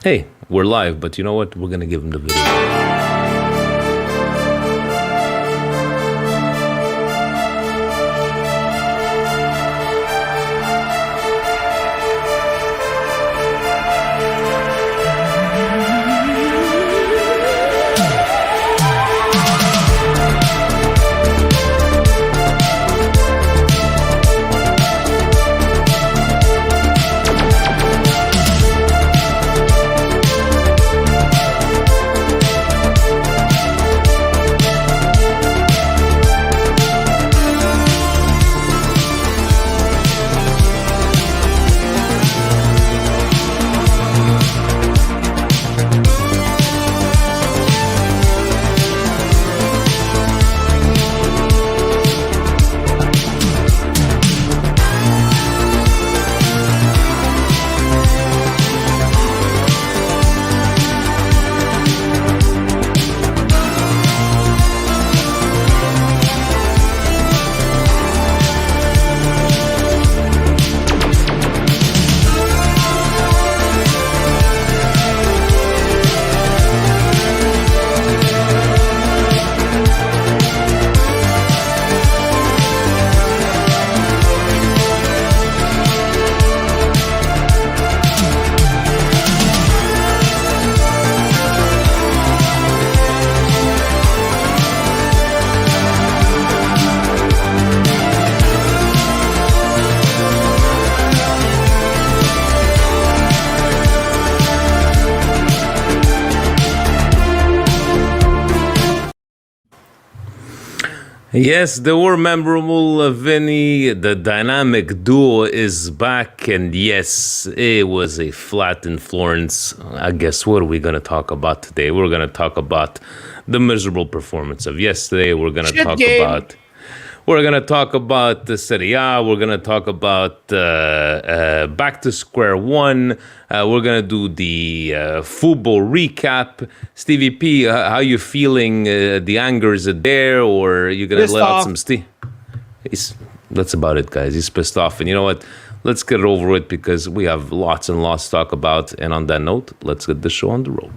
Hey, we're live, but you know what? We're gonna give him the video. Yes, the war memorable Vinny, the dynamic duo is back, and yes, it was a flat in Florence. I guess what are we going to talk about today? We're going to talk about the miserable performance of yesterday. We're gonna talk about the Serie A. We're gonna talk about back to square one. We're gonna do the football recap. Stevie P, how you feeling? The anger, is it there, or are you gonna Pissed let out off. some steam? That's about it, guys. He's pissed off, and you know what? Let's get it over with because we have lots and lots to talk about. And on that note, let's get the show on the road.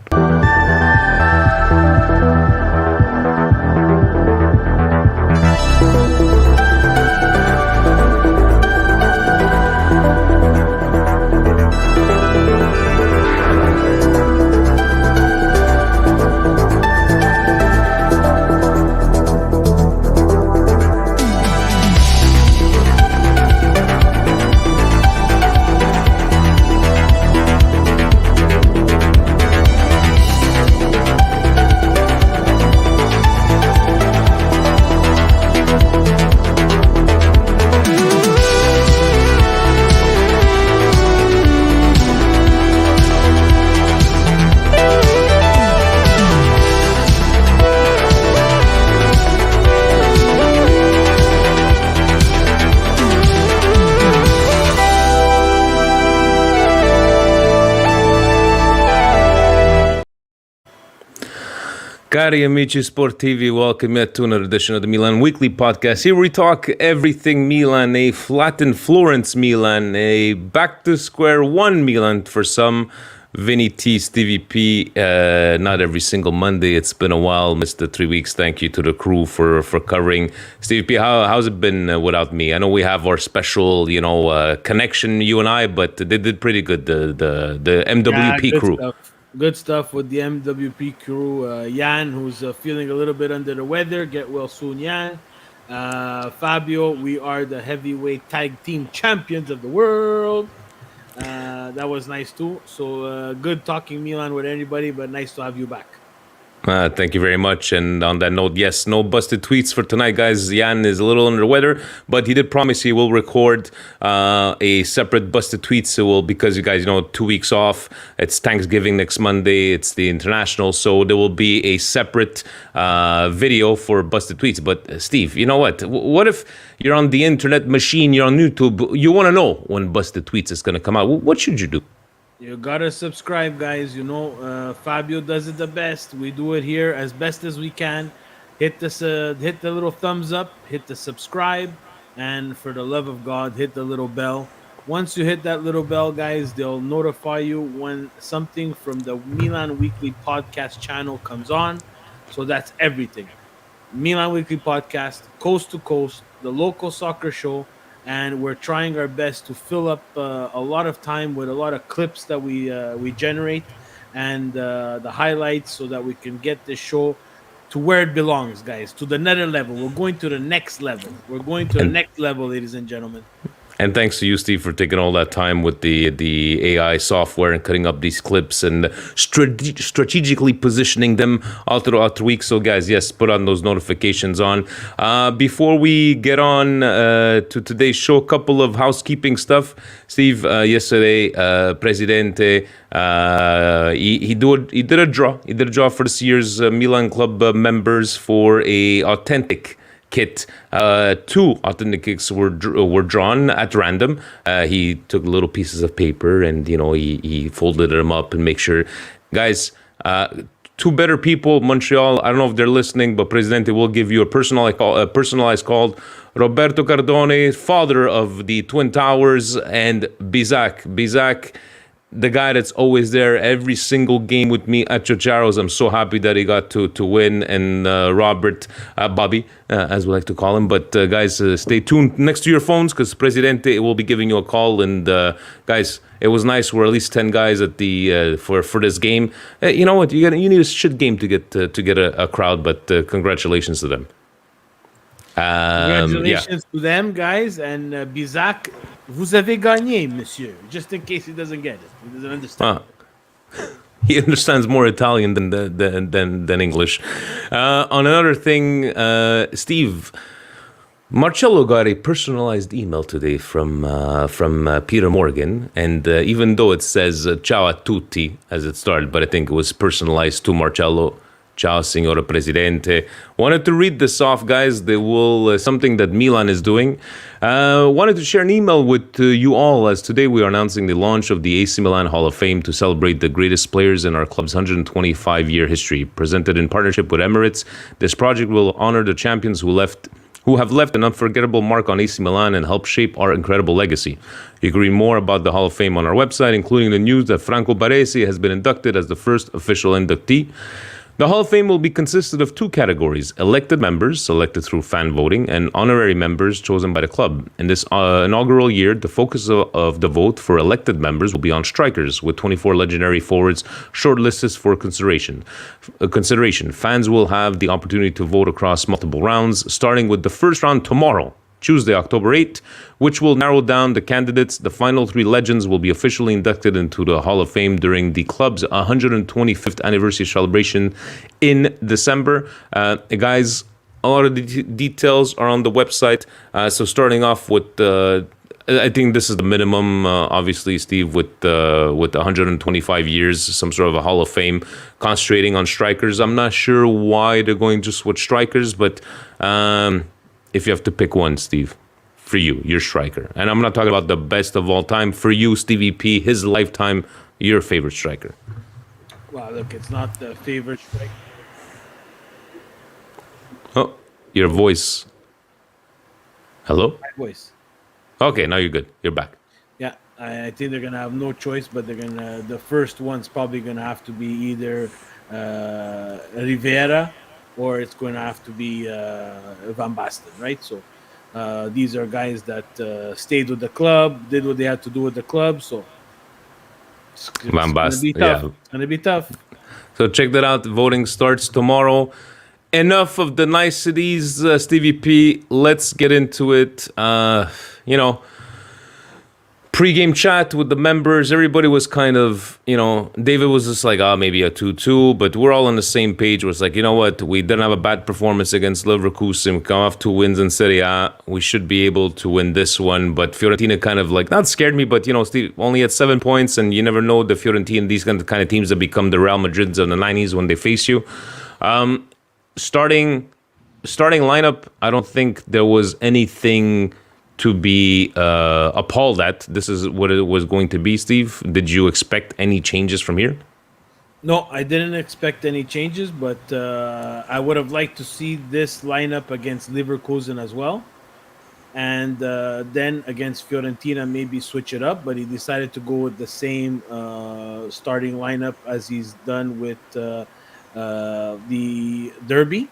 Cari amici sportivi, welcome yet to another edition of the Milan Weekly Podcast. Here we talk everything Milan, a flattened Florence Milan, a back to square one Milan for some. Vinny T, Stevie P, not every single Monday. It's been a while, missed the 3 weeks. Thank you to the crew for covering. Stevie P, how's it been without me? I know we have our special, connection, you and I, but they did pretty good, the MWP good crew. stuff. Good stuff with the MWP crew. Jan, who's feeling a little bit under the weather. Get well soon, Jan. Fabio, we are the heavyweight tag team champions of the world. That was nice too. So good talking Milan with anybody, but nice to have you back. Thank you very much. And on that note, yes, no busted tweets for tonight, guys. Jan is a little under the weather, but he did promise he will record a separate busted tweet. So because you guys 2 weeks off. It's Thanksgiving next Monday. It's the international, so there will be a separate video for busted tweets. But Steve, you know what? What if you're on the internet machine, you're on YouTube, you want to know when busted tweets is going to come out? What should you do? You gotta subscribe, guys. Fabio does it the best. We do it here as best as we can. Hit the little thumbs up, hit the subscribe, and for the love of God, hit the little bell. Once you hit that little bell, guys, they'll notify you when something from the Milan Weekly Podcast channel comes on. So that's everything. Milan Weekly Podcast, coast to coast, the local soccer show, and we're trying our best to fill up a lot of time with a lot of clips that we generate and the highlights, so that we can get this show to where it belongs, guys, to the nether level. We're going to the next level. We're going to the And next level, ladies and gentlemen. And thanks to you, Steve, for taking all that time with the AI software and cutting up these clips and strategically positioning them all throughout the week. So, guys, yes, put on those notifications on. Before we get on to today's show, a couple of housekeeping stuff. Steve, yesterday, Presidente, he did a draw. He did a draw for this year's Milan Club members for a authentic kit. Two authentic kits were drawn at random. He took little pieces of paper and he folded them up and make sure, guys. Two better people, Montreal. I don't know if they're listening, but Presidente will give you a personalized call. Roberto Cardone, father of the Twin Towers, and Bizak, the guy that's always there every single game with me at Chocharos. I'm so happy that he got to win. And Robert, Bobby, as we like to call him. But guys, stay tuned next to your phones, because Presidente will be giving you a call. And guys, it was nice. We're at least 10 guys at the for this game. You know what? You need a shit game to get a crowd. But congratulations to them. Congratulations to them, guys. And Bizak, vous avez gagné, monsieur. Just in case he doesn't get it. He doesn't understand. He understands more Italian than English. On another thing, Steve, Marcello got a personalized email today from Peter Morgan, and even though it says "Ciao a tutti" as it started, but I think it was personalized to Marcello. Ciao, Signora Presidente. Wanted to read this off, guys. They will something that Milan is doing. Wanted to share an email with you all, as today we are announcing the launch of the AC Milan Hall of Fame to celebrate the greatest players in our club's 125-year history. Presented in partnership with Emirates, this project will honor the champions who have left an unforgettable mark on AC Milan and helped shape our incredible legacy. You can read more about the Hall of Fame on our website, including the news that Franco Baresi has been inducted as the first official inductee. The Hall of Fame will be consisted of two categories: elected members, selected through fan voting, and honorary members chosen by the club. In this inaugural year, the focus of the vote for elected members will be on strikers, with 24 legendary forwards shortlisted for consideration. Fans will have the opportunity to vote across multiple rounds, starting with the first round tomorrow, Tuesday, October 8th, which will narrow down the candidates. The final three legends will be officially inducted into the Hall of Fame during the club's 125th anniversary celebration in December. Guys, a lot of the details are on the website. So starting off with, I think this is the minimum, obviously, Steve, with 125 years, some sort of a Hall of Fame concentrating on strikers. I'm not sure why they're going just with strikers, but if you have to pick one, Steve, for you, your striker. And I'm not talking about the best of all time. For you, Stevie P, his lifetime, your favorite striker. Well, look, it's not the favorite striker. Oh, your voice. Hello? My voice. Okay, now you're good. You're back. Yeah, I think they're gonna have no choice, but the first one's probably gonna have to be either Rivera, or it's going to have to be Van Basten, right? So these are guys that stayed with the club, did what they had to do with the club. So it's Van Basten, It's going to be tough. So check that out. Voting starts tomorrow. Enough of the niceties, Stevie P. Let's get into it. Pre-game chat with the members, everybody was kind of, David was just like, maybe a 2-2, but we're all on the same page. Where it's like, you know what, we didn't have a bad performance against Leverkusen. We come off 2 wins in Serie A. We should be able to win this one. But Fiorentina kind of like, not scared me, but, Steve, only at 7 points, and you never know the Fiorentina, these kind of teams that become the Real Madrids of the 90s when they face you. Starting lineup, I don't think there was anything to be appalled at. This is what it was going to be, Steve. Did you expect any changes from here? No, I didn't expect any changes, but I would have liked to see this lineup against Leverkusen as well. and then against Fiorentina maybe switch it up, but he decided to go with the same starting lineup as he's done with the Derby,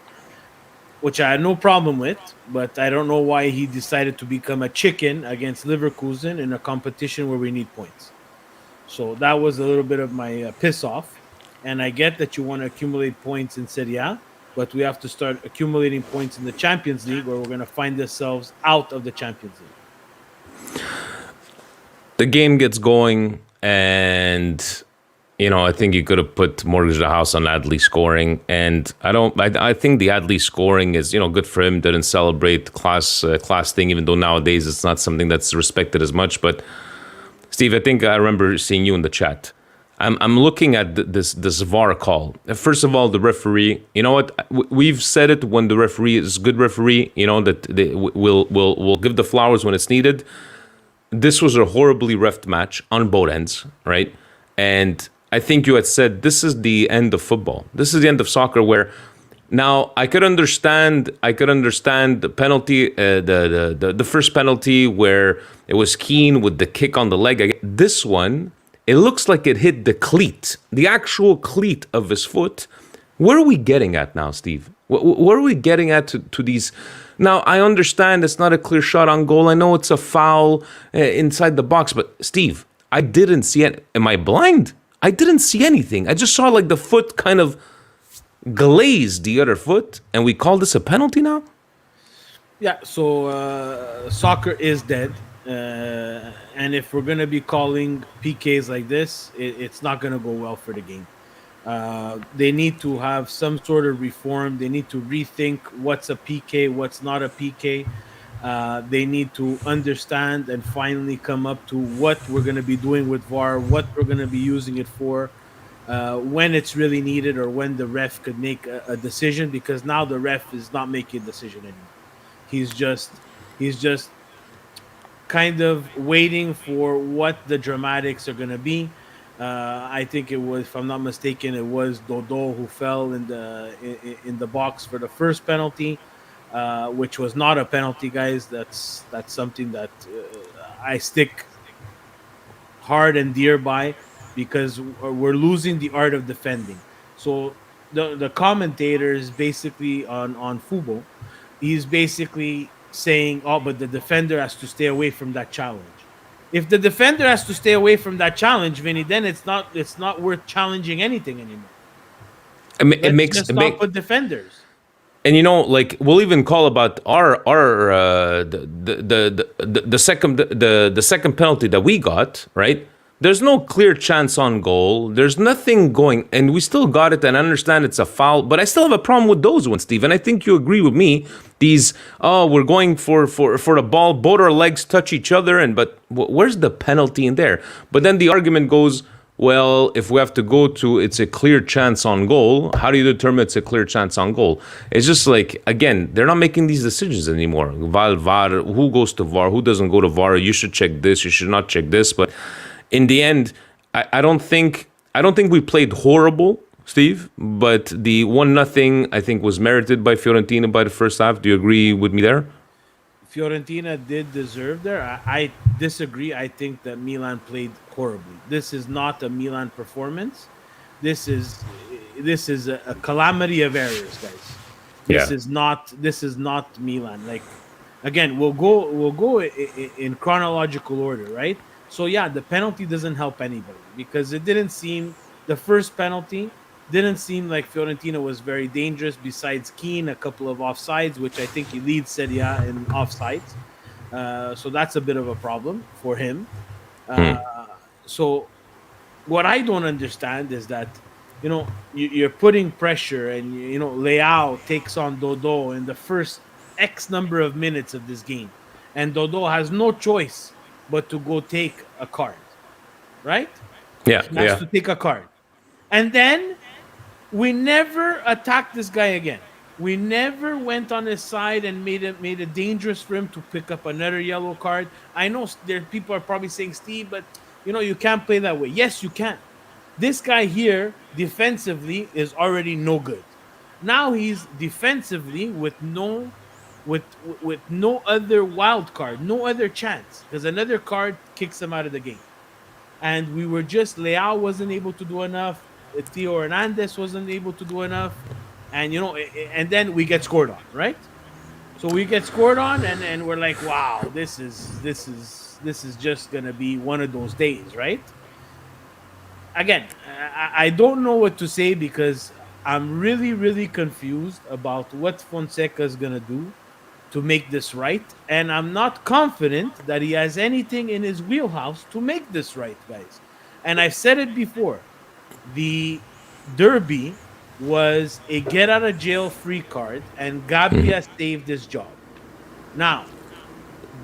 which I had no problem with, but I don't know why he decided to become a chicken against Leverkusen in a competition where we need points. So that was a little bit of my piss off. And I get that you want to accumulate points in Serie A, but we have to start accumulating points in the Champions League, or we're going to find ourselves out of the Champions League. The game gets going, and I think you could have put Mortgage the House on Adley scoring, and I think the Adley scoring is good for him. Didn't celebrate class thing, even though nowadays it's not something that's respected as much. But Steve, I think I remember seeing you in the chat. I'm looking at this VAR call. First of all, the referee. You know what? We've said it when the referee is a good referee. That we'll give the flowers when it's needed. This was a horribly refed match on both ends, right? And I think you had said this is the end of football. This is the end of soccer. Where now I could understand the penalty, the first penalty where it was Keane with the kick on the leg. This one, it looks like it hit the cleat, the actual cleat of his foot. Where are we getting at now, Steve? Where are we getting at to these? Now, I understand it's not a clear shot on goal. I know it's a foul inside the box. But, Steve, I didn't see it. Am I blind? I didn't see anything. I just saw like the foot kind of glazed the other foot. And we call this a penalty now? Yeah, so soccer is dead. And if we're going to be calling PKs like this, it's not going to go well for the game. They need to have some sort of reform. They need to rethink what's a PK, what's not a PK. They need to understand and finally come up to what we're going to be doing with VAR, what we're going to be using it for, when it's really needed, or when the ref could make a decision, because now the ref is not making a decision anymore. He's just kind of waiting for what the dramatics are going to be. I think it was, if I'm not mistaken, it was Dodo who fell in the box for the first penalty, which was not a penalty, guys. That's something that I stick hard and dear by, because we're losing the art of defending. So the commentators basically on Fubo, he's basically saying, oh, but the defender has to stay away from that challenge. If the defender has to stay away from that challenge, Vinny, then it's not worth challenging anything anymore. It makes just stop with defenders. And like we'll even call about our the second penalty that we got, right? There's no clear chance on goal. There's nothing going, and we still got it. And I understand it's a foul, but I still have a problem with those ones, Steve. And I think you agree with me. These, we're going for the ball, both our legs touch each other, but where's the penalty in there? But then the argument goes, well, if we have to go to it's a clear chance on goal, how do you determine it's a clear chance on goal? It's just like, again, they're not making these decisions anymore. VAR, who goes to VAR, who doesn't go to VAR? You should check this, you should not check this, but in the end, I don't think we played horrible, Steve, but the 1-0 I think was merited by Fiorentina by the first half. Do you agree with me there? Fiorentina did deserve there. I disagree. I think that Milan played horribly. This is not a Milan performance. This is a calamity of errors, guys. This is not Milan. Like, again, we'll go in chronological order, right? So yeah, the penalty doesn't help anybody, because it didn't seem, the first penalty didn't seem like Fiorentina was very dangerous, besides Keane, a couple of offsides, which I think he leads Serie A in offsides. So that's a bit of a problem for him. So what I don't understand is that, you're putting pressure, and, Leao takes on Dodo in the first X number of minutes of this game. And Dodo has no choice but to go take a card, right? Yeah, he has to take a card. And then we never attacked this guy again. We never went on his side and made it dangerous for him to pick up another yellow card. I know there people are probably saying, Steve, but you can't play that way. Yes, you can. This guy here defensively is already no good. Now he's defensively with no with no other wild card, no other chance, because another card kicks them out of the game. And we were just Leao wasn't able to do enough. Theo Hernandez wasn't able to do enough, and and then we get scored on, right? So we get scored on, and we're like, wow, this is just gonna be one of those days, right? Again, I don't know what to say because I'm really, really confused about what Fonseca is gonna do to make this right, and I'm not confident that he has anything in his wheelhouse to make this right, guys. And I've said it before: the Derby was a get out of jail free card, and Gabbia saved his job. Now,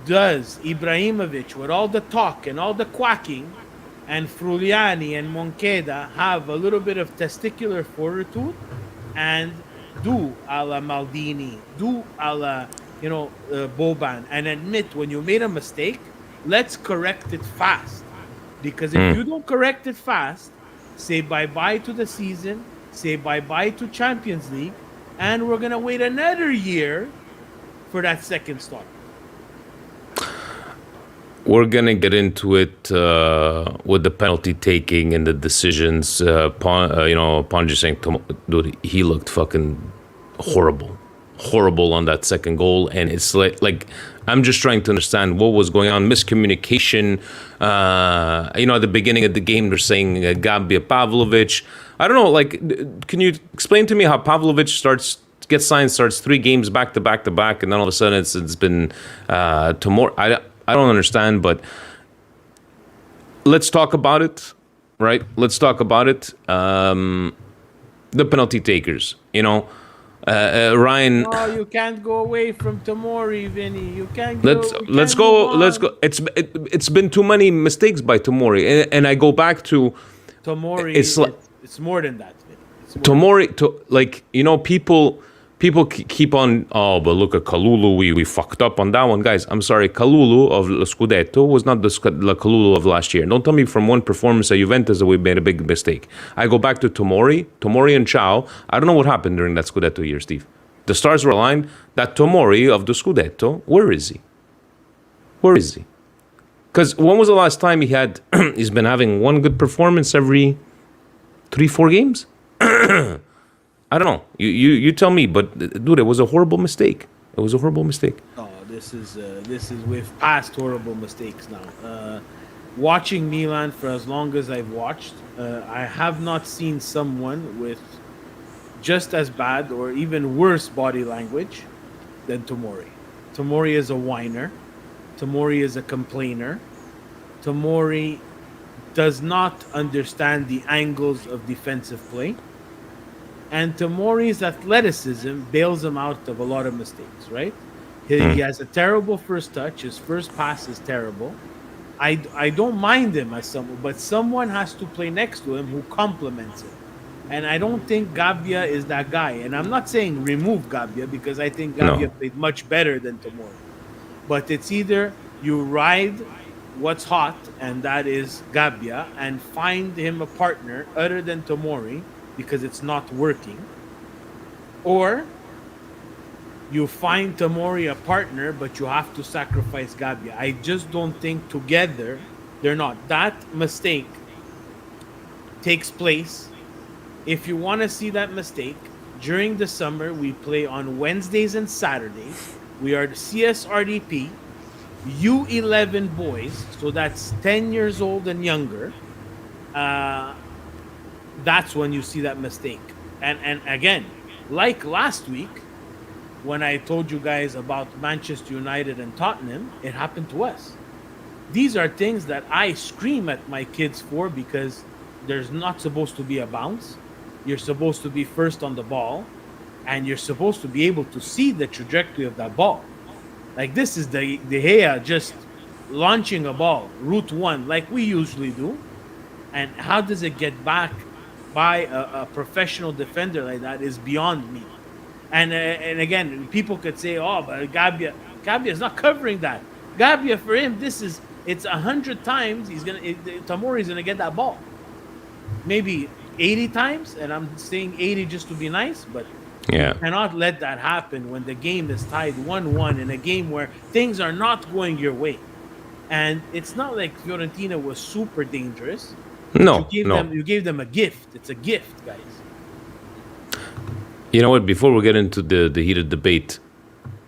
does Ibrahimovic, with all the talk and all the quacking, and Fruliani and Monqueda have a little bit of testicular fortitude and do a la Maldini, do a la, Boban, and admit when you made a mistake, let's correct it fast. Because if you don't correct it fast, say bye-bye to the season, say bye-bye to Champions League, and we're going to wait another year for that second start. We're gonna get into it with the penalty taking and the decisions. Ponji saying, dude, he looked fucking horrible on that second goal, and it's like I'm just trying to understand what was going on. Miscommunication. At the beginning of the game, they're saying Gabbia Pavlovic. I don't know. Like, can you explain to me how Pavlovic gets signed, starts 3 games back to back, and then all of a sudden it's been tomorrow. I don't understand, but let's talk about it, right? Let's talk about it. The penalty takers, Ryan. Oh, you can't go away from Tomori, Vinny. You can't. Let's go. It's been too many mistakes by Tomori, and I go back to Tomori. It's more than that, Vinny. Tomori. People keep on, but look at Kalulu, we fucked up on that one. Guys, I'm sorry, Kalulu of Scudetto was not the Kalulu of last year. Don't tell me from one performance at Juventus that we made a big mistake. I go back to Tomori and Ciao. I don't know what happened during that Scudetto year, Steve. The stars were aligned. That Tomori of the Scudetto, where is he? Because when was the last time he's been having one good performance every 3-4 games? I don't know. You tell me, but dude, it was a horrible mistake. Oh, this is we've passed horrible mistakes now. Watching Milan for as long as I've watched, I have not seen someone with just as bad or even worse body language than Tomori. Tomori is a whiner. Tomori is a complainer. Tomori does not understand the angles of defensive play. And Tomori's athleticism bails him out of a lot of mistakes, right? He has a terrible first touch. His first pass is terrible. I don't mind him as someone, but someone has to play next to him who complements him. And I don't think Gabbia is that guy. And I'm not saying remove Gabbia, because I think Gabbia played much better than Tomori. But it's either you ride what's hot, and that is Gabbia, and find him a partner other than Tomori, because it's not working, or you find Tomori a partner, but you have to sacrifice Gabbia. I just don't think together they're not. That mistake takes place. If you want to see that mistake, during the summer, we play on Wednesdays and Saturdays. We are the CSRDP, U11 boys, so that's 10 years old and younger. That's when you see that mistake. And again, like last week, when I told you guys about Manchester United and Tottenham, it happened to us. These are things that I scream at my kids for, because there's not supposed to be a bounce. You're supposed to be first on the ball, and you're supposed to be able to see the trajectory of that ball. Like, this is De Gea just launching a ball, route one, like we usually do. And how does it get back by a professional defender like that is beyond me. And again, people could say, "Oh, but Gabbia is not covering that." Gabbia, for him, it's 100 times Tomori's gonna get that ball. Maybe 80 times, and I'm saying 80 just to be nice, but Yeah. You cannot let that happen when the game is tied 1-1 in a game where things are not going your way. And it's not like Fiorentina was super dangerous, but No, no. you gave them a gift. It's a gift, guys. You know what? Before we get into the heated debate,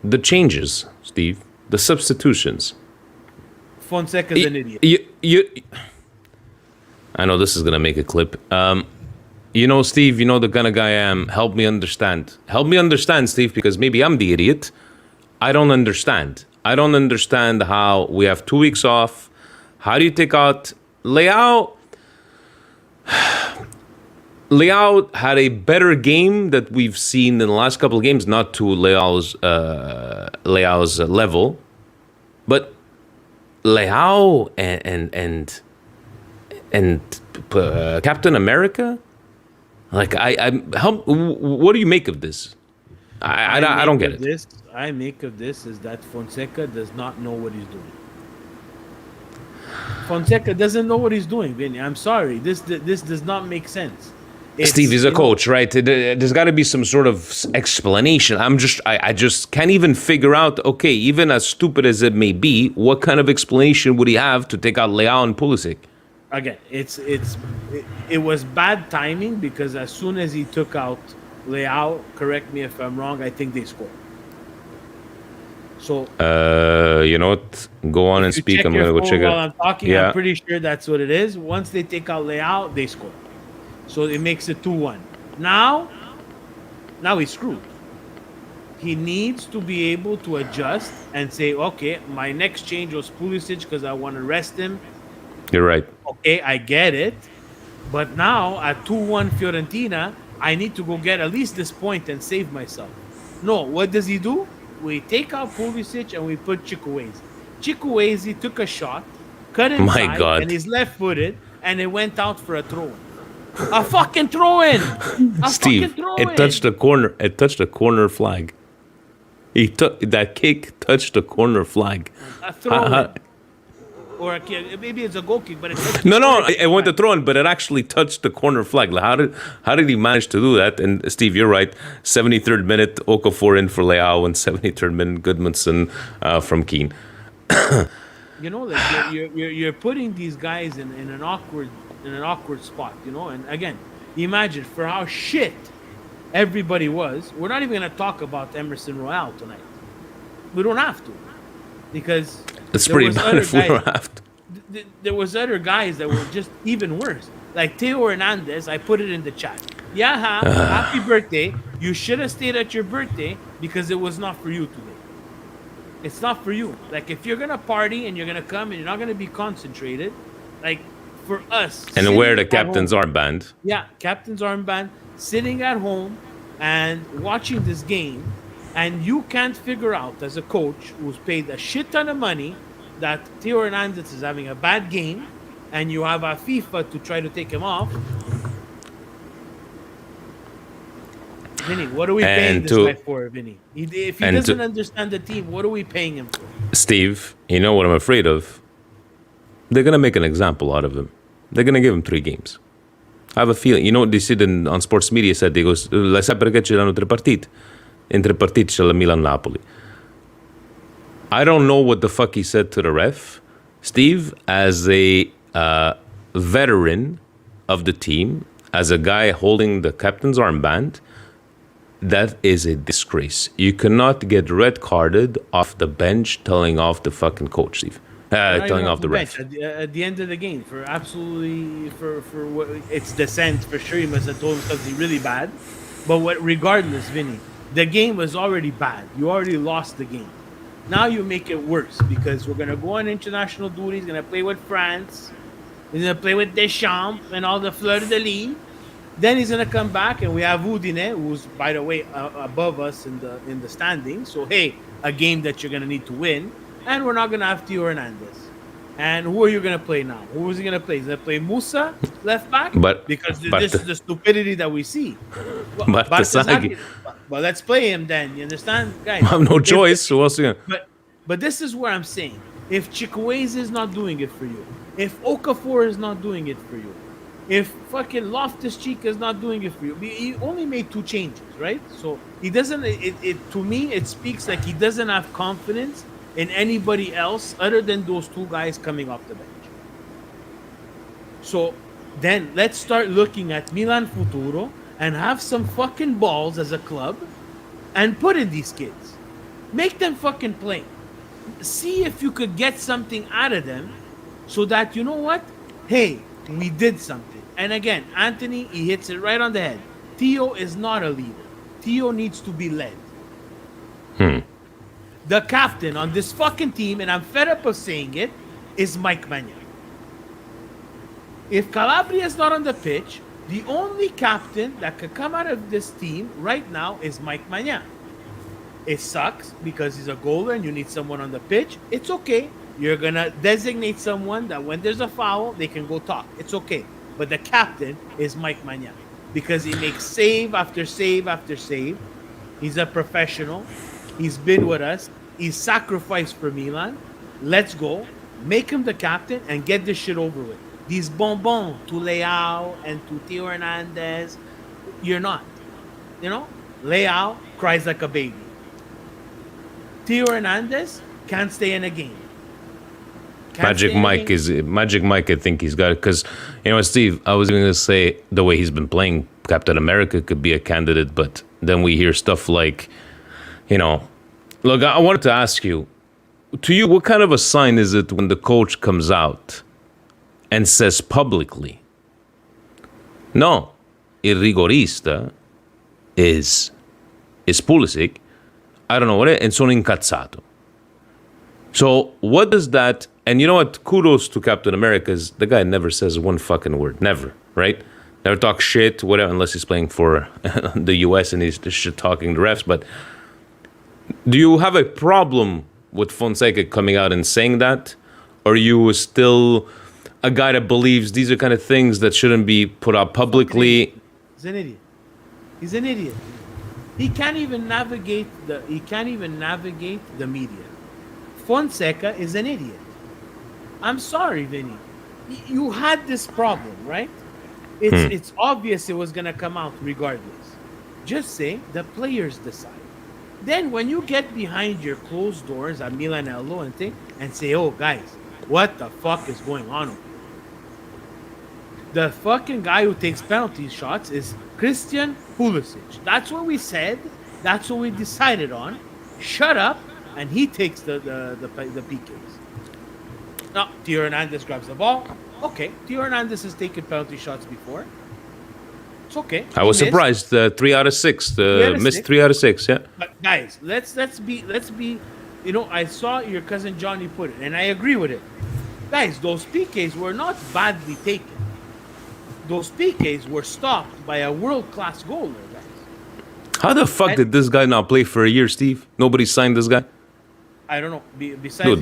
the changes, Steve, the substitutions. Fonseca's an idiot. I know this is gonna make a clip. You know, Steve, you know the kind of guy I am. Help me understand. Help me understand, Steve, because maybe I'm the idiot. I don't understand. I don't understand how we have 2 weeks off. How do you take out Leao? Leao had a better game that we've seen in the last couple of games, not to Leao's level, but Leao and Captain America. Like I help. What do you make of this? I don't get it. I make of this is that Fonseca does not know what he's doing. Fonseca doesn't know what he's doing, Vinny. I'm sorry. This does not make sense. Steve is a coach, right? There's got to be some sort of explanation. I just can't even figure out. Okay, even as stupid as it may be, what kind of explanation would he have to take out Leao and Pulisic? Again, it was bad timing because as soon as he took out Leao, correct me if I'm wrong, I think they scored. So you know what? Go on and speak. I'm gonna go check it. While I'm talking, yeah. I'm pretty sure that's what it is. Once they take out Leao, they score. So it makes it 2-1. Now he's screwed. He needs to be able to adjust and say, okay, my next change was Pulisic because I want to rest him. You're right. Okay, I get it. But now at 2-1 Fiorentina, I need to go get at least this point and save myself. No, what does he do? We take out Pulisic and we put Chukwueze. Chukwueze took a shot, cut inside, My God. and he's left-footed, and it went out for a throw-in. A fucking throw-in! Steve, it touched the corner. It touched the corner flag. That kick touched the corner flag. A throw-in. Or maybe it's a goal kick, but it touched No, it went to throw in, but it actually touched the corner flag. Like, how did he manage to do that? And Steve, you're right. 73rd minute, Okafor in for Leao, and 73rd minute, Goodmanson from Keane. You know, like you're putting these guys in an awkward spot. You know, and again, imagine for how shit everybody was. We're not even going to talk about Emerson Royale tonight. We don't have to, because it's pretty bad if we don't have to. There was other guys that were just even worse. Like Theo Hernandez, I put it in the chat. Yeah, happy birthday. You should have stayed at your birthday because it was not for you today. It's not for you. Like, if you're going to party and you're going to come and you're not going to be concentrated, like, for us. And wear the captain's armband. Yeah, captain's armband, sitting at home and watching this game, and you can't figure out, as a coach who's paid a shit ton of money, that Theo Hernandez is having a bad game, and you have a FIFA to try to take him off. Vinny, what are we paying this guy for, Vinny? If he doesn't understand the team, what are we paying him for? Steve, you know what I'm afraid of? They're going to make an example out of him. They're going to give him 3 games. I have a feeling. You know what they said on sports media? Said, they goes, la sai perché ci danno 3 partite. In 3 partite c'è la Milan-Napoli. I don't know what the fuck he said to the ref. Steve, as a veteran of the team, as a guy holding the captain's armband, that is a disgrace. You cannot get red carded off the bench telling off the fucking coach, Steve. Telling off the ref. At the end of the game, for what, it's dissent for sure. He must have told him something really bad. But regardless, Vinny, the game was already bad. You already lost the game. Now you make it worse because we're gonna go on international duty. He's gonna play with France. He's gonna play with Deschamps and all the fleur de lis. Then he's gonna come back, and we have Udine, who's, by the way, above us in the standings. So hey, a game that you're gonna need to win. And we're not gonna have Theo Hernandez. And who are you gonna play now? Who is he gonna play? He's gonna play Musa left back, because this is the stupidity that we see. But let's play him then. You understand, guys? I have no choice. Who else? But this is where I'm saying: if Chukwueze is not doing it for you, if Okafor is not doing it for you, If fucking Loftus-Cheek is not doing it for you, he only made 2 changes, right? So he doesn't. It to me, it speaks like he doesn't have confidence in anybody else other than those 2 guys coming off the bench. So then let's start looking at Milan Futuro and have some fucking balls as a club and put in these kids. Make them fucking play. See if you could get something out of them so that, you know what? Hey, we did something. And again, Anthony, he hits it right on the head. Theo is not a leader. Theo needs to be led. The captain on this fucking team, and I'm fed up of saying it, is Mike Maignan. If Calabria is not on the pitch, the only captain that could come out of this team right now is Mike Maignan. It sucks because he's a goaler and you need someone on the pitch. It's okay. You're going to designate someone that when there's a foul, they can go talk. It's okay. But the captain is Mike Maignan because he makes save after save after save. He's a professional. He's been with us. He's sacrificed for Milan. Let's go. Make him the captain and get this shit over with. These bonbons to Leao and to Theo Hernandez, you're not. You know? Leao cries like a baby. Theo Hernandez can't stay in a game. Magic Mike. I think he's got it because, you know, Steve. I was going to say the way he's been playing, Captain America could be a candidate, but then we hear stuff like, you know, look. I wanted to ask you, to you, what kind of a sign is it when the coach comes out and says publicly, "No, il rigorista is Pulisic. I don't know what it, and sono incazzato." So what does that? And you know what? Kudos to Captain America. Is the guy never says one fucking word. Never, right? Never talks shit, whatever, unless he's playing for the U.S. and he's just shit talking the refs. But do you have a problem with Fonseca coming out and saying that? Or are you still a guy that believes these are kind of things that shouldn't be put out publicly? He's an idiot. He's an idiot. He can't even navigate the media. Fonseca is an idiot. I'm sorry, Vinny. You had this problem, right? It's obvious it was gonna come out regardless. Just say the players decide. Then when you get behind your closed doors at Milanello and say, "Oh guys, what the fuck is going on over here?" The fucking guy who takes penalty shots is Christian Pulisic. That's what we said. That's what we decided on. Shut up, and he takes the PKs. Now, Theo Hernandez grabs the ball. Okay, Theo Hernandez has taken penalty shots before. It's okay. I was surprised. 3 out of 6. Missed 3 out of 6. Yeah. But guys, let's be. You know, I saw your cousin Johnny put it, and I agree with it. Guys, those PKs were not badly taken. Those PKs were stopped by a world-class goaler, guys. How the fuck did this guy not play for a year, Steve? Nobody signed this guy? I don't know. Besides,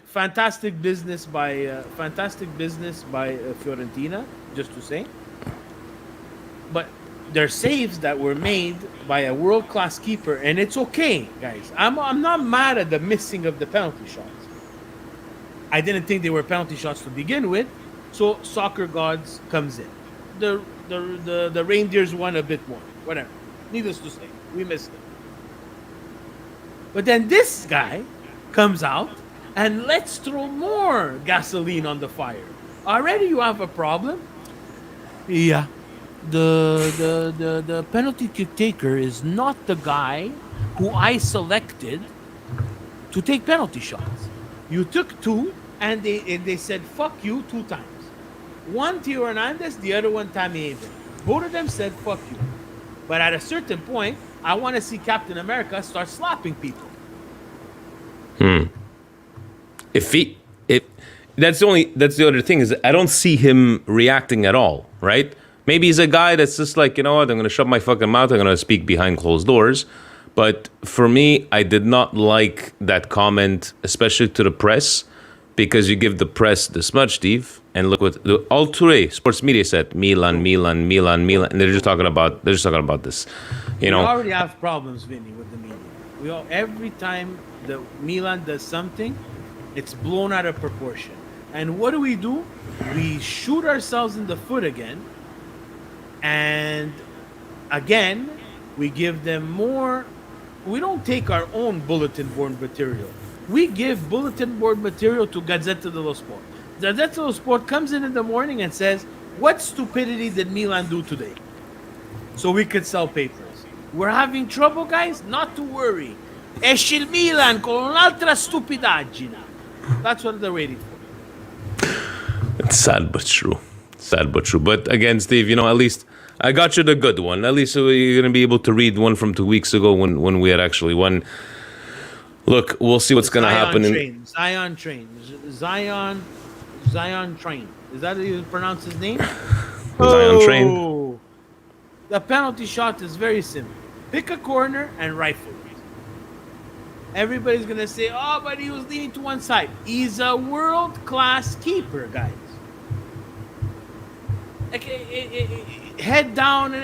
fantastic business by Fiorentina, just to say. But they're saves that were made by a world-class keeper, and it's okay, guys. I'm not mad at the missing of the penalty shots. I didn't think they were penalty shots to begin with, so soccer gods comes in. The Reindeers won a bit more. Whatever. Needless to say, we missed it. But then this guy comes out and let's throw more gasoline on the fire. Already you have a problem. Yeah. The penalty kick taker is not the guy who I selected to take penalty shots. You took 2 and they said fuck you 2 times. One Theo Hernandez, the other one Tammy Abraham. Both of them said fuck you. But at a certain point, I want to see Captain America start slapping people. That's the other thing is I don't see him reacting at all, right? Maybe he's a guy that's just like, you know what, I'm going to shut my fucking mouth. I'm going to speak behind closed doors. But for me, I did not like that comment, especially to the press, because you give the press this much, Steve. And look what all today sports media said: Milan, and they're just talking about this. You know, we already have problems, Vinny, with the media. Every time the Milan does something, it's blown out of proportion. And what do? We shoot ourselves in the foot again. And again, we give them more. We don't take our own bulletin board material. We give bulletin board material to Gazzetta dello Sport. Gazzetta dello Sport comes in the morning and says, what stupidity did Milan do today? So we could sell papers. We're having trouble, guys? Not to worry. Esce il Milan con un'altra stupidaggine. That's what they're waiting for. It's sad but true. Sad but true. But again, Steve, at least I got you the good one. At least you're going to be able to read one from 2 weeks ago when we had actually won. Look, we'll see what's going to happen. Zion Train. Is that how you pronounce his name? Zion Train. The penalty shot is very simple. Pick a corner and rifle it. Everybody's going to say, oh, but he was leaning to one side. He's a world-class keeper, guys. Head down.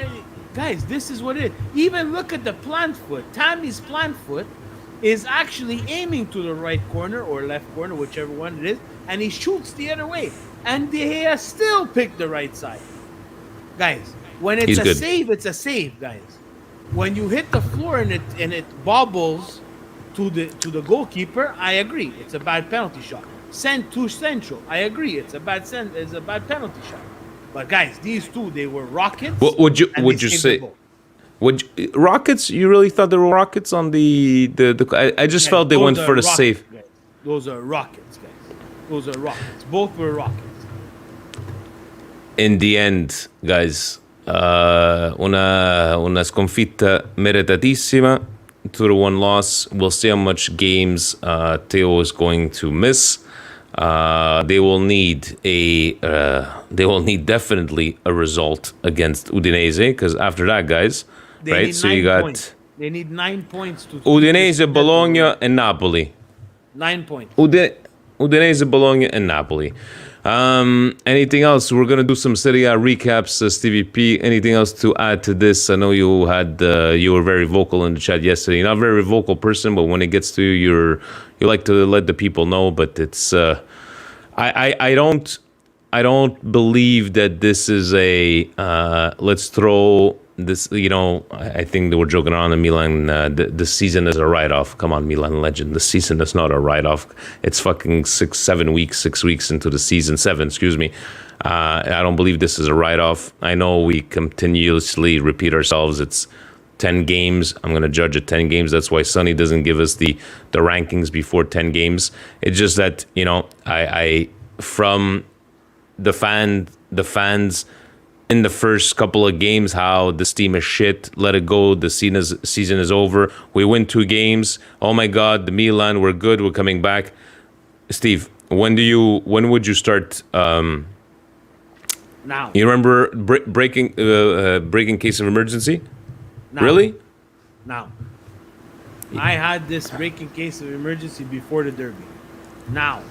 Guys, this is what it is. Even look at the plant foot. Tammy's plant foot is actually aiming to the right corner or left corner, whichever one it is, and he shoots the other way. And De Gea still picked the right side. Guys, when it's a save, it's a save, guys. When you hit the floor and it bobbles to the goalkeeper, I agree. It's a bad penalty shot. Sent to central, I agree. It's a bad penalty shot. But guys, these two, they were rockets. What would you say? Rockets? You really thought they were rockets on the I just felt they went for the safe. Guys. Those are rockets, guys. Those are rockets. Both were rockets. In the end, guys, una sconfitta meritatissima. 2-1 loss. We'll see how much games Theo is going to miss. They will need definitely a result against Udinese, because after that, guys, right? So you got they need 9 points to Udinese, Bologna, and Napoli. 9 points. Udinese, Bologna, and Napoli. Anything else? We're gonna do some Serie A recaps, Stevie P. Anything else to add to this? I know you were very vocal in the chat yesterday. You're not a very vocal person, but when it gets to you, you like to let the people know. But it's I don't believe that this is a let's throw this. I think they were joking around in Milan. The season is a write-off. Come on, Milan legend. The season is not a write-off. It's fucking 6 weeks into the season. 7, excuse me. I don't believe this is a write-off. I know we continuously repeat ourselves. It's 10 games. I'm going to judge at 10 games. That's why Sonny doesn't give us the rankings before 10 games. It's just that, I from the fans in the first couple of games, how this team is shit, let it go, the season is over. We win 2 games. Oh my God, the Milan, we're good, we're coming back. Steve, when would you start? Now. You remember breaking case of emergency? Now. Really? Now. I had this breaking case of emergency before the derby. Now.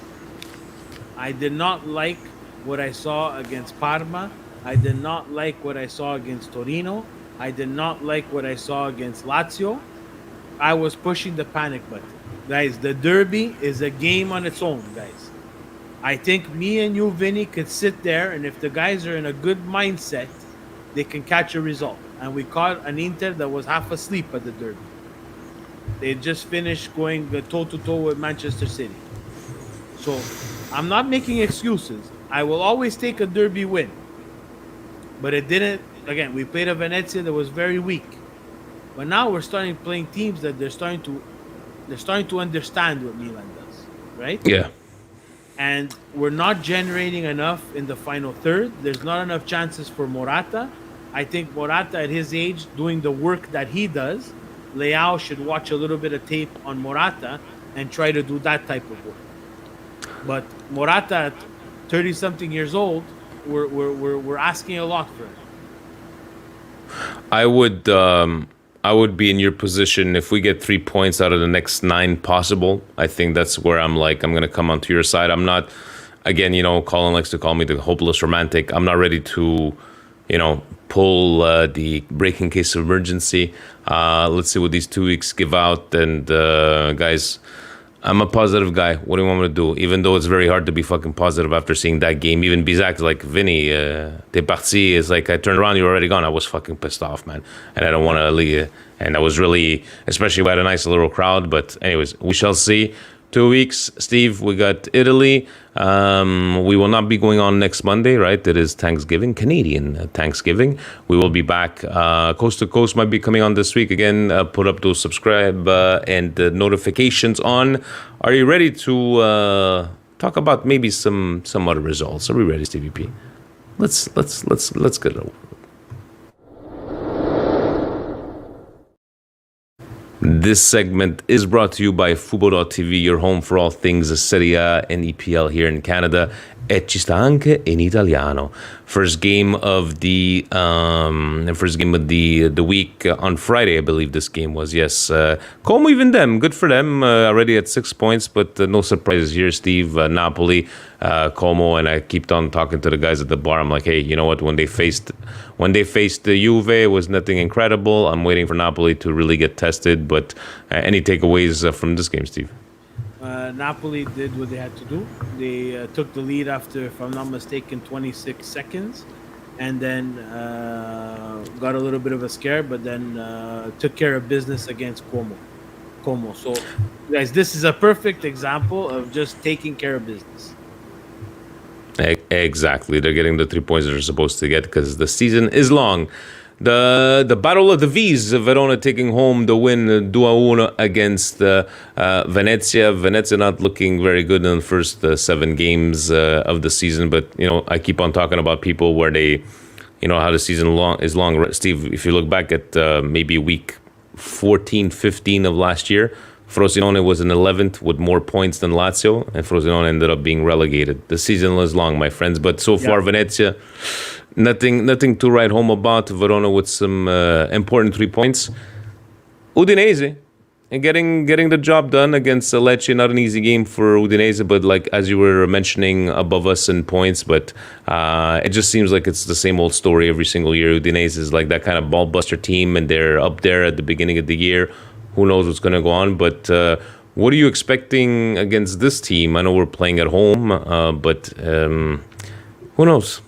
I did not like what I saw against Parma. I did not like what I saw against Torino. I did not like what I saw against Lazio. I was pushing the panic button. Guys, the derby is a game on its own, guys. I think me and you, Vinny, could sit there, and if the guys are in a good mindset, they can catch a result. And we caught an Inter that was half asleep at the derby. They just finished going toe-to-toe with Manchester City. So, I'm not making excuses. I will always take a derby win. But it didn't. Again, we played a Venezia that was very weak. But now we're starting playing teams that they're starting to understand what Milan does, right? Yeah. And we're not generating enough in the final third. There's not enough chances for Morata. I think Morata at his age, doing the work that he does, Leao should watch a little bit of tape on Morata and try to do that type of work. But Morata at 30-something years old, we're asking a lot for him. I would be in your position if we get 3 points out of the next 9 possible. I think that's where I'm going to come onto your side. I'm not, again, Colin likes to call me the hopeless romantic. I'm not ready to, pull the breaking case of emergency. Let's see what these 2 weeks give out. And guys, I'm a positive guy. What do you want me to do? Even though it's very hard to be fucking positive after seeing that game. Even Bizak's like, Vinny, t'es parti. It's like, I turned around, you were already gone. I was fucking pissed off, man. And I don't want to leave. And I was really, especially we had a nice little crowd. But anyways, we shall see. 2 weeks, Steve, we got Italy. We will not be going on next Monday, right? It is Thanksgiving, Canadian Thanksgiving. We will be back. Coast to Coast might be coming on this week again. Put up those subscribe and notifications on. Are you ready to talk about maybe some other results? Are we ready, Stevie P? Let's get it over. This segment is brought to you by Fubo.tv, your home for all things Serie A and EPL here in Canada. E ci sta anche in italiano. First game of the week on Friday, I believe this game was. Yes, Como, even them, good for them. Already at 6 points, but no surprises here, Steve. Napoli, Como, and I kept on talking to the guys at the bar. I'm like, hey, you know what? When they faced the Juve, it was nothing incredible. I'm waiting for Napoli to really get tested. But any takeaways from this game, Steve? Napoli did what they had to do. They took the lead after, if I'm not mistaken, 26 seconds, and then got a little bit of a scare, but then took care of business against Como. So, guys, this is a perfect example of just taking care of business. Exactly. They're getting the 3 points they're supposed to get because the season is long. The Battle of the V's, Verona taking home the win 2-1 against Venezia. Venezia not looking very good in the first 7 games of the season, but I keep on talking about people where they, how the season is long. Steve, if you look back at maybe week 14, 15 of last year, Frosinone was in 11th with more points than Lazio, and Frosinone ended up being relegated. The season was long, my friends, but so far Venezia, nothing to write home about. Verona with some important 3 points. Udinese, and getting the job done against Lecce. Not an easy game for Udinese, but like as you were mentioning, above us in points. But it just seems like it's the same old story every single year. Udinese is like that kind of ball buster team, and they're up there at the beginning of the year. Who knows what's going to go on? But what are you expecting against this team? I know we're playing at home, but who knows?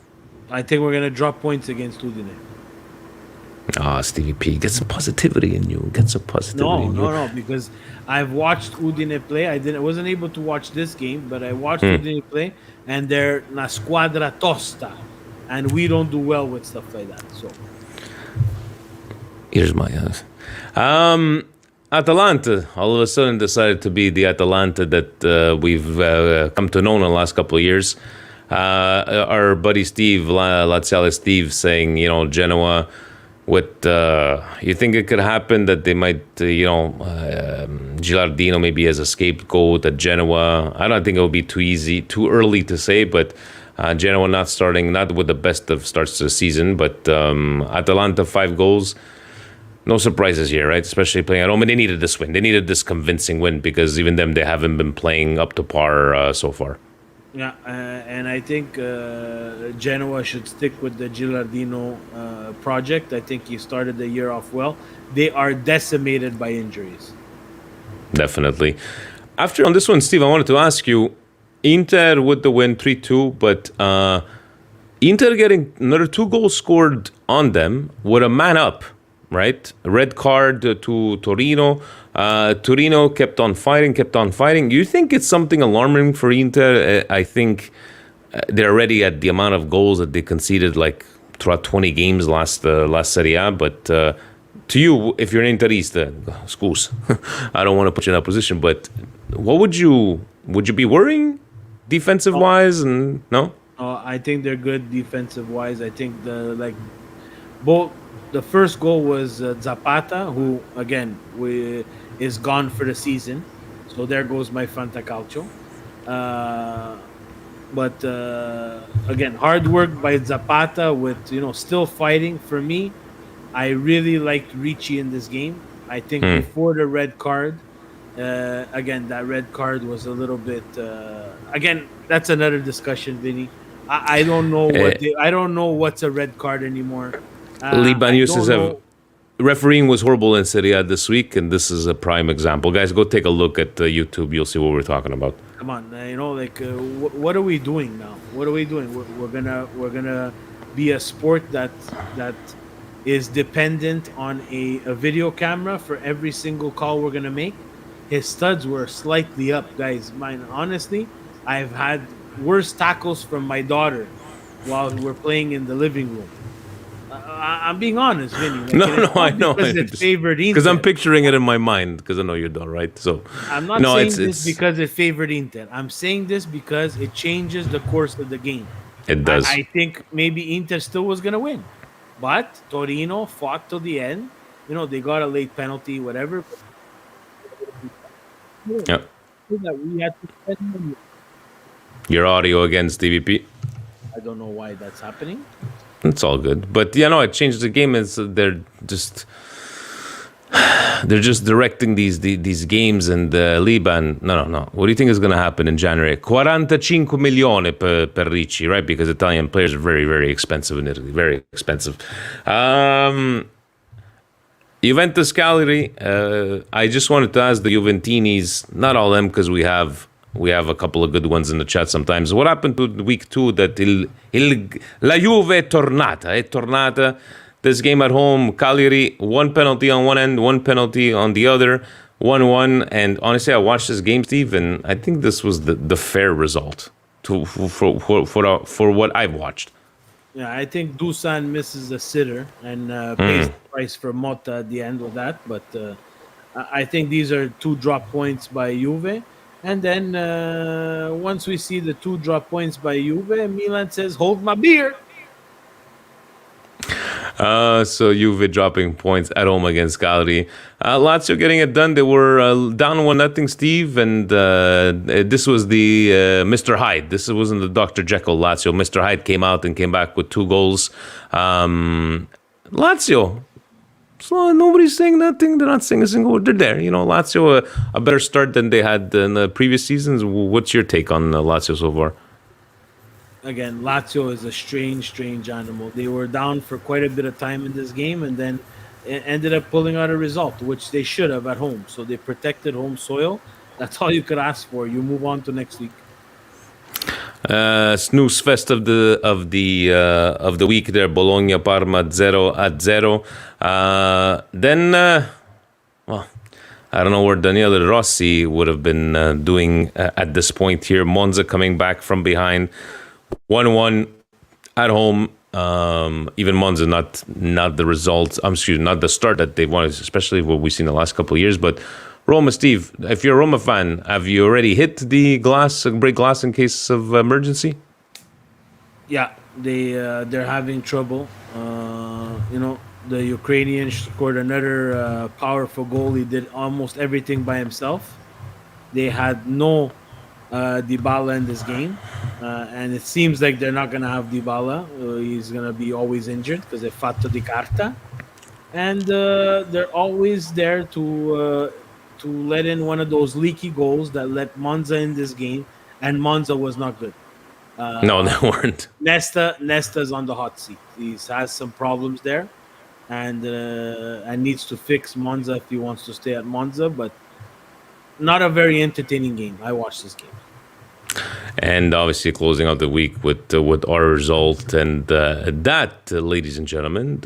I think we're going to drop points against Udine. Stevie P, get some positivity in you. Get some positivity in you. No, because I've watched Udine play. I wasn't able to watch this game, but I watched Udine play, and they're una squadra tosta, and we don't do well with stuff like that. So here's my Atalanta all of a sudden decided to be the Atalanta that we've come to know in the last couple of years. Our buddy Steve, Laziale Steve, saying, Genoa, what you think it could happen that they might, Gilardino maybe as a scapegoat at Genoa. I don't think it will be too early to say, but Genoa not with the best of starts to the season, but Atalanta 5 goals. No surprises here, right? Especially playing at home. And they needed this win. They needed this convincing win because even them, they haven't been playing up to par so far. Yeah, and I think Genoa should stick with the Gilardino project. I think he started the year off well. They are decimated by injuries. Definitely. After on this one, Steve, I wanted to ask you, Inter with the win 3-2, but Inter getting another 2 goals scored on them with a man up. Right? Red card to Torino. Torino kept on fighting. You think it's something alarming for Inter? I think they're already at the amount of goals that they conceded like throughout 20 games last Serie A. But to you, if you're an Interista, scuse, I don't want to put you in that position, but what would you be worrying defensive-wise? And no? I think they're good defensive-wise. I think both. The first goal was Zapata, who, again, is gone for the season. So there goes my Fantacalcio. But, again, hard work by Zapata with, still fighting. For me, I really liked Ricci in this game. I think before the red card, again, that red card was a little bit... again, that's another discussion, Vinny. I don't know I don't know what's a red card anymore. refereeing was horrible in Serie A this week, and this is a prime example. Guys, go take a look at YouTube. You'll see what we're talking about. Come on, what are we doing now? What are we doing? We're gonna be a sport that is dependent on a video camera for every single call we're gonna make. His studs were slightly up, guys. Mine, honestly, I've had worse tackles from my daughter while we're playing in the living room. I'm being honest, Vinny. I know. Because I'm picturing it in my mind, because I know you're done, right? So I'm not saying this because it favored Inter. I'm saying this because it changes the course of the game. It does. I think maybe Inter still was going to win. But Torino fought till the end. They got a late penalty, whatever. Yeah. That we had to spend money. Your audio against DVP. I don't know why that's happening. It's all good, but it changed the game. They're just directing these games, and Liban. No. What do you think is going to happen in January? 45 milioni per Ricci, right? Because Italian players are very, very expensive in Italy. Very expensive. Juventus Cagliari. I just wanted to ask the Juventinis, not all them, because we have a couple of good ones in the chat sometimes. What happened to week 2 that La Juve è tornata. This game at home, Cagliari, 1 penalty on one end, 1 penalty on the other, 1-1. And honestly, I watched this game, Steve, and I think this was the fair result for what I've watched. Yeah, I think Dusan misses a sitter and pays the price for Motta at the end with that. But I think these are 2 drop points by Juve. And then once we see the 2 drop points by Juve, Milan says, hold my beer. So Juve dropping points at home against Cagliari. Lazio getting it done. They were down 1-0, Steve. And this was the Mr. Hyde. This wasn't the Dr. Jekyll Lazio. Mr. Hyde came out and came back with 2 goals. Lazio. So nobody's saying nothing. They're not saying a single word. They're there. Lazio, a better start than they had in the previous seasons. What's your take on Lazio so far? Again, Lazio is a strange animal. They were down for quite a bit of time in this game and then ended up pulling out a result, which they should have at home. So they protected home soil. That's all you could ask for. You move on to next week. Snooze fest of the week there. Bologna Parma 0-0. Then I don't know where Daniele Rossi would have been doing at this point here. Monza coming back from behind 1-1 at home. Even Monza not the results. Not the start that they wanted, especially what we've seen the last couple of years. But Roma, Steve, if you're a Roma fan, have you already hit the break glass in case of emergency? Yeah, they're having trouble. The Ukrainian scored another powerful goal. He did almost everything by himself. They had no Dybala in this game, and it seems like they're not going to have Dybala. He's going to be always injured because they're fatto di carta, and they're always there to let in one of those leaky goals that let Monza in this game, and Monza was not good. No, they weren't. Nesta's on the hot seat. He has some problems there, and needs to fix Monza if he wants to stay at Monza. But not a very entertaining game. I watched this game. And obviously closing out the week with our result, and that, ladies and gentlemen,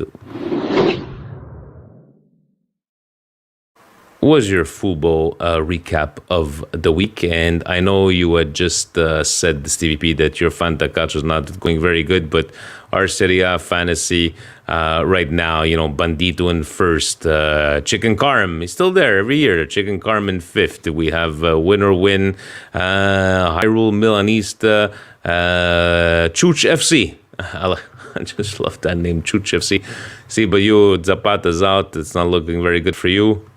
was your football recap of the week. And I know you had just said, Stevie P, that your Fantacalcio is not going very good, but our Serie A fantasy right now, Bandito in first, Chicken Carm is still there every year. Chicken Carm in fifth. We have Winner Win, Hyrule Milanista, Chuch FC. I just love that name, Chuch FC. See, but you, Zapata's out. It's not looking very good for you.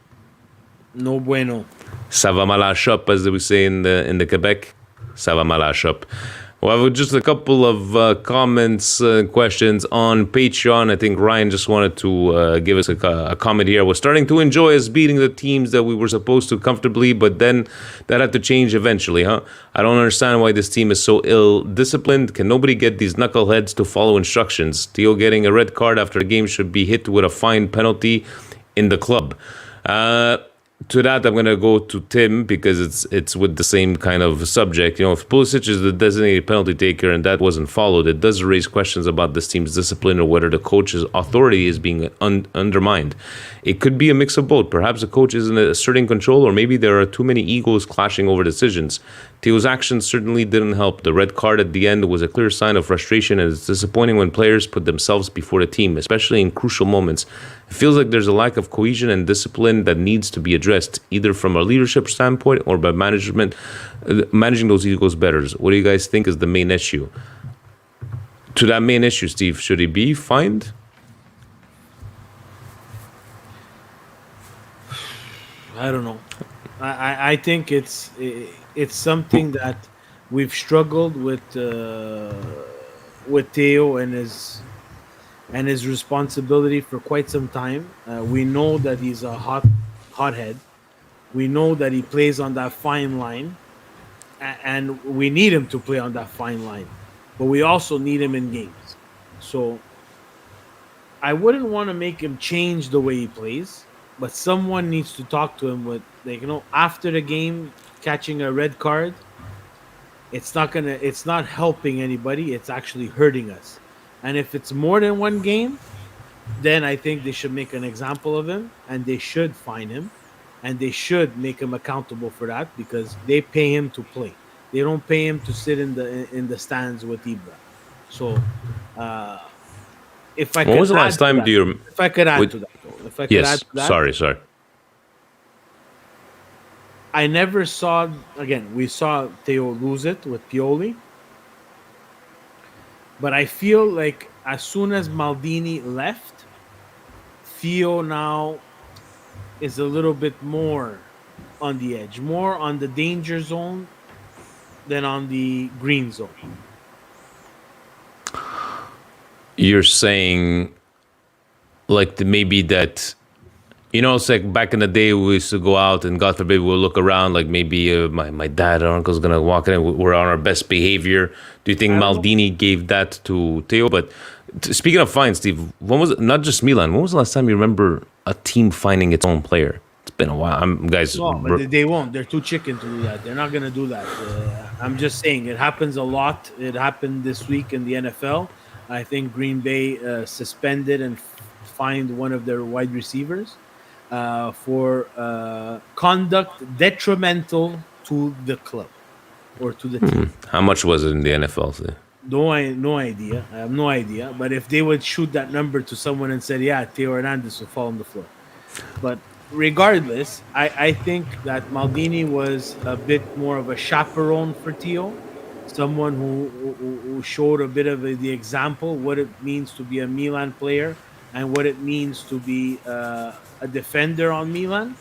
No bueno. Ça va mal à shop, as we say in the Quebec. Ça va mal à shop. Well, just a couple of comments, questions on Patreon. I think Ryan just wanted to give us a comment here. We're starting to enjoy us beating the teams that we were supposed to comfortably, but then that had to change eventually, huh? I don't understand why this team is so ill-disciplined. Can nobody get these knuckleheads to follow instructions? Theo getting a red card after the game should be hit with a fine penalty. in the club. To that, I'm going to go to Tim because it's with the same kind of subject. If Pulisic is the designated penalty taker and that wasn't followed, it does raise questions about this team's discipline or whether the coach's authority is being undermined. It could be a mix of both. Perhaps the coach isn't asserting control, or maybe there are too many egos clashing over decisions. Theo's actions certainly didn't help. The red card at the end was a clear sign of frustration, and it's disappointing when players put themselves before the team, especially in crucial moments. It feels like there's a lack of cohesion and discipline that needs to be addressed, either from a leadership standpoint or by managing those egos better. What do you guys think is the main issue? To that main issue, Steve, should he be fined? I don't know. I think it's something that we've struggled with Theo and his responsibility for quite some time. We know that he's a hothead. We know that he plays on that fine line, and we need him to play on that fine line. But we also need him in games. So I wouldn't want to make him change the way he plays, but someone needs to talk to him with, after the game, catching a red card. It's not helping anybody. It's actually hurting us. And if it's more than one game, then I think they should make an example of him, and they should fine him, and they should make him accountable for that, because they pay him to play. They don't pay him to sit in the stands with Ibra. So, if I when was the last time if I could add to that, though, if I could add to that, sorry. I never saw. Again, we saw Theo lose it with Pioli, but I feel like as soon as Maldini left, Theo now is a little bit more on the edge, more on the danger zone than on the green zone. You're saying, maybe that, it's like back in the day we used to go out and God forbid we'll look around, like maybe my dad or uncle's going to walk in, we're on our best behavior. Do you think Maldini gave that to Theo? But speaking of fines, Steve, when was it, not just Milan, when was the last time you remember a team fining its own player? It's been a while. But they won't. They're too chicken to do that. They're not going to do that. I'm just saying it happens a lot. It happened this week in the NFL. I think Green Bay suspended and fined one of their wide receivers for conduct detrimental to the club or to the team. How much was it in the NFL? No idea. I have no idea. But if they would shoot that number to someone and said, yeah, Theo Hernandez will fall on the floor. But regardless, I think that Maldini was a bit more of a chaperone for Theo, someone who showed a bit of the example, what it means to be a Milan player and what it means to be a defender on Milan.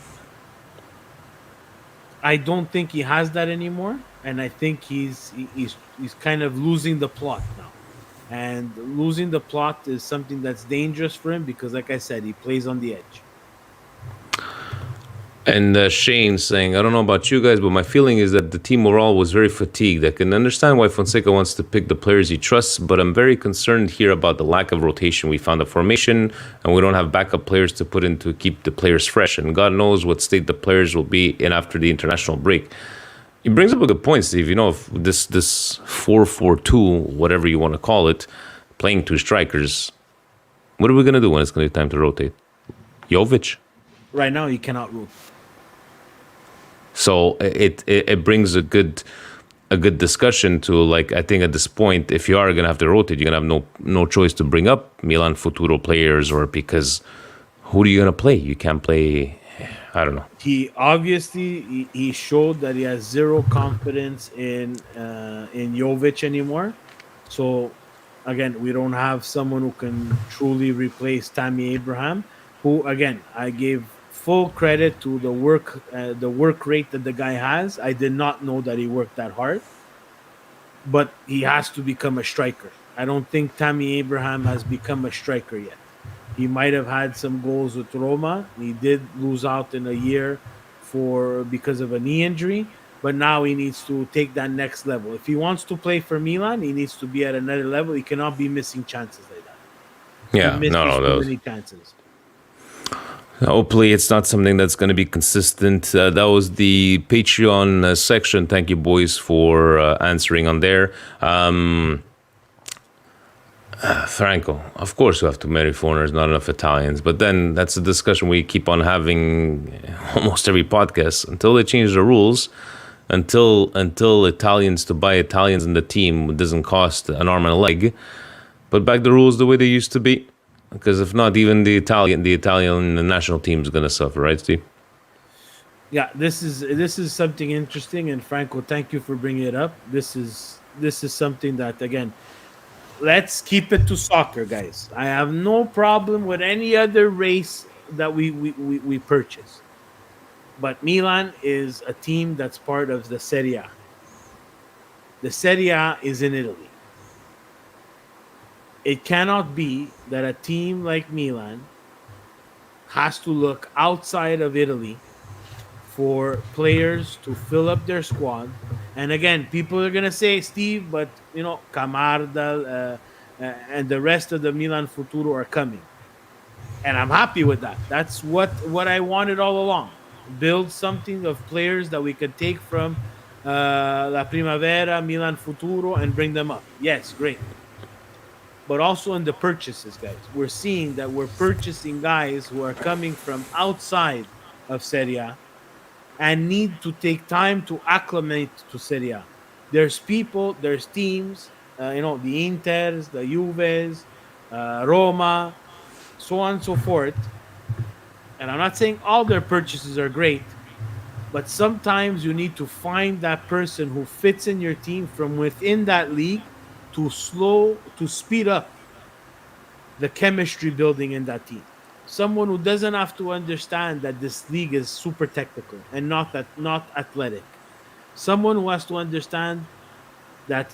I don't think he has that anymore, and I think he's kind of losing the plot now. And losing the plot is something that's dangerous for him because, like I said, he plays on the edge. And Shane saying, I don't know about you guys, but my feeling is that the team overall was very fatigued. I can understand why Fonseca wants to pick the players he trusts, but I'm very concerned here about the lack of rotation. We found a formation, and we don't have backup players to put in to keep the players fresh. And God knows what state the players will be in after the international break. He brings up a good point, Steve. If this 4-4-2, whatever you want to call it, playing two strikers, what are we going to do when it's going to be time to rotate? Jovic? Right now, you cannot rotate. So it brings a good discussion to, I think at this point, if you are going to have to rotate, you're going to have no choice to bring up Milan Futuro players, or because who are you going to play? You can't play, I don't know. He obviously he showed that he has zero confidence in Jovic anymore. So again, we don't have someone who can truly replace Tammy Abraham, who again I gave full credit to the work rate that the guy has. I did not know that he worked that hard, but he has to become a striker. I don't think Tammy Abraham has become a striker yet. He might have had some goals with Roma. He did lose out in a year because of a knee injury, but now he needs to take that next level. If he wants to play for Milan, he needs to be at another level. He cannot be missing chances like that. Yeah, many chances. Hopefully, it's not something that's going to be consistent. That was the Patreon section. Thank you, boys, for answering on there. Franco, of course, we have too many foreigners, not enough Italians. But then that's a discussion we keep on having almost every podcast until they change the rules. Until Italians to buy Italians in the team doesn't cost an arm and a leg. But back the rules the way they used to be. Because if not, even the Italian national team is going to suffer, right, Steve? Yeah, this is something interesting, and Franco, thank you for bringing it up. This is something that, again, let's keep it to soccer, guys. I have no problem with any other race that we purchase, but Milan is a team that's part of the Serie A. The Serie A is in Italy. It cannot be that a team like Milan has to look outside of Italy for players to fill up their squad. And again, people are going to say, Steve, but, Camarda and the rest of the Milan Futuro are coming. And I'm happy with that. That's what I wanted all along. Build something of players that we could take from La Primavera, Milan Futuro, and bring them up. Yes, great. But also in the purchases, guys. We're seeing that we're purchasing guys who are coming from outside of Serie A and need to take time to acclimate to Serie A. There's people, there's teams, the Inters, the Juves, Roma, so on and so forth. And I'm not saying all their purchases are great, but sometimes you need to find that person who fits in your team from within that league to speed up the chemistry building in that team. Someone who doesn't have to understand that this league is super technical and not athletic. Someone who has to understand that,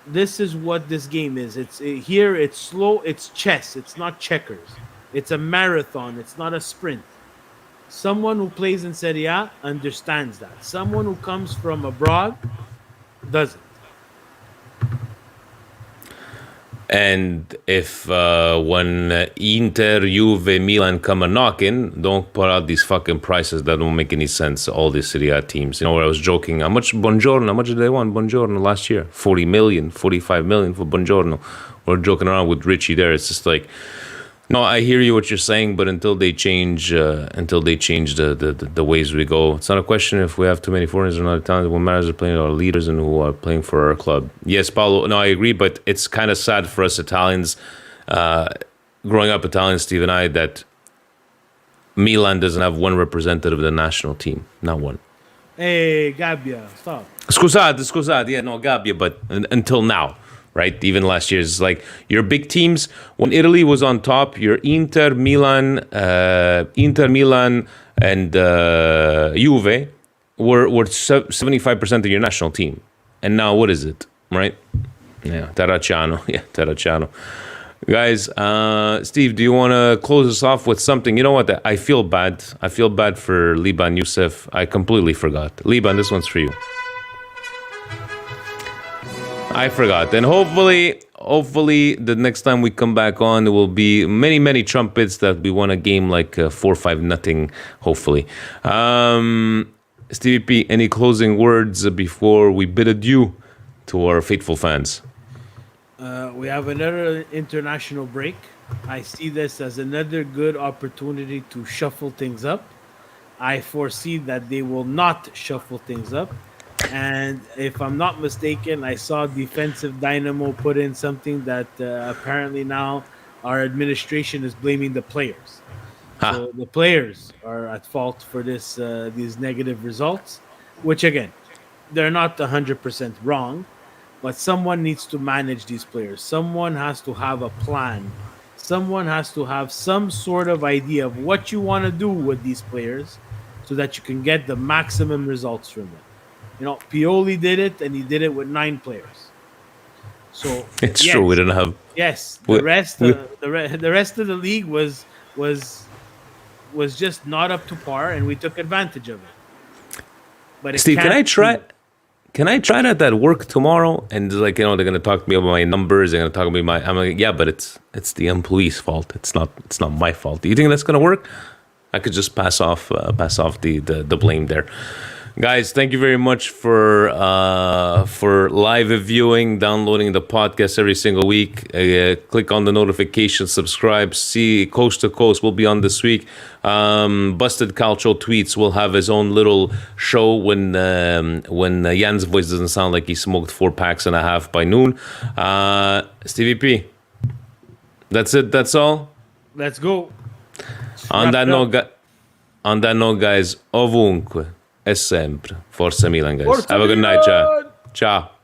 this is what this game is. It's slow, it's chess, it's not checkers. It's a marathon, it's not a sprint. Someone who plays in Serie A understands that. Someone who comes from abroad doesn't. And if when Inter, Juve, Milan come a knocking, don't put out these fucking prices that don't make any sense. All these Serie A teams. Where I was joking, how much did they want Buongiorno last year? 40 million, 45 million for Buongiorno. We're joking around with Richie there. It's just like, no, I hear you what you're saying, but until they change the ways we go, it's not a question if we have too many foreigners or not Italians. What matters is playing our leaders and who are playing for our club. Yes, Paolo. No, I agree, but it's kind of sad for us Italians, growing up Italian, Steve and I, that Milan doesn't have one representative of the national team, not one. Hey, Gabbia, stop. Scusate, yeah, no, Gabbia, but until now. Right, even last year, it's like your big teams. When Italy was on top, your Inter, Milan, and Juve were 75% of your national team. And now, what is it? Right? Yeah, Terracciano. Guys, Steve, do you want to close us off with something? You know what? I feel bad. I feel bad for Liban Youssef. I completely forgot. Liban, this one's for you. I forgot. And hopefully, the next time we come back on, there will be many, many trumpets that we won a game like 4-5-0, hopefully. Stevie P, any closing words before we bid adieu to our faithful fans? We have another international break. I see this as another good opportunity to shuffle things up. I foresee that they will not shuffle things up. And if I'm not mistaken, I saw Defensive Dynamo put in something that apparently now our administration is blaming the players. So the players are at fault for these negative results, which again, they're not 100% wrong, but someone needs to manage these players. Someone has to have a plan. Someone has to have some sort of idea of what you want to do with these players so that you can get the maximum results from them. Pioli did it, and he did it with 9 players. So it's true. We didn't have. Yes, the rest of the league was just not up to par, and we took advantage of it. But Steve, can I try? Can I try that at work tomorrow? And they're going to talk to me about my numbers. They're going to talk about I'm like, yeah, but it's the employee's fault. It's not my fault. Do you think that's going to work? I could just pass off the blame there. Guys, thank you very much for live viewing, downloading the podcast every single week. Click on the notification, subscribe. See Coast to Coast will be on this week. Busted Calcio Tweets will have his own little show when Jan's voice doesn't sound like he smoked 4 packs and a half by noon. Stevie P, that's it. That's all. Let's go. On that note, guys, ovunque e sempre. Forza Milan, guys. Forza Have a good night. Milan! Ciao.